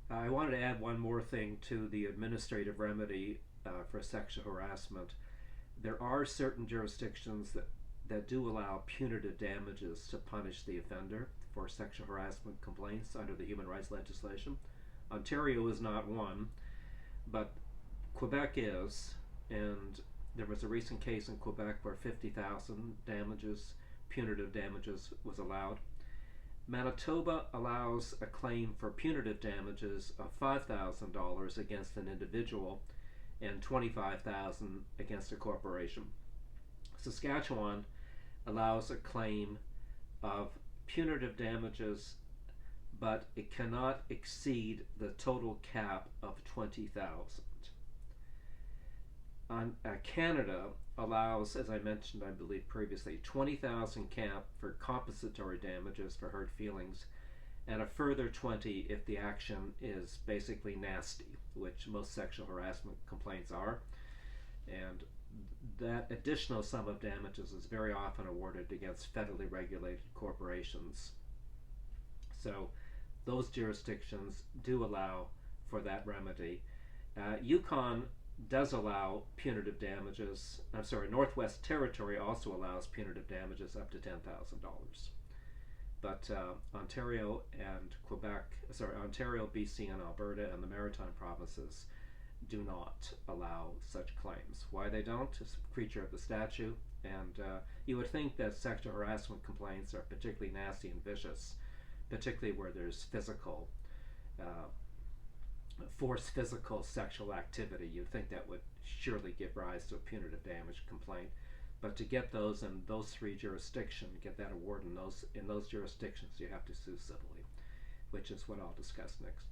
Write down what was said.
I wanted to add one more thing to the administrative remedy for sexual harassment. There are certain jurisdictions that do allow punitive damages to punish the offender for sexual harassment complaints under the human rights legislation. Ontario is not one, but Quebec is, and there was a recent case in Quebec where 50,000 damages, punitive damages, was allowed. Manitoba allows a claim for punitive damages of $5,000 against an individual and $25,000 against a corporation. Saskatchewan allows a claim of punitive damages, but it cannot exceed the total cap of $20,000. Canada allows, as I mentioned, I believe previously, 20,000 cap for compensatory damages for hurt feelings, and a further 20 if the action is basically nasty, which most sexual harassment complaints are. And that additional sum of damages is very often awarded against federally regulated corporations. So those jurisdictions do allow for that remedy. Yukon does allow punitive damages. I'm sorry, Northwest Territory also allows punitive damages up to $10,000. But Ontario and Ontario, BC, and Alberta, and the Maritime provinces do not allow such claims. Why they don't is a creature of the statute, and you would think that sexual harassment complaints are particularly nasty and vicious, particularly where there's uh, physical sexual activity. You'd think that would surely give rise to a punitive damage complaint. But to get those in those three jurisdictions, get that award in those jurisdictions, you have to sue civilly, which is what I'll discuss next.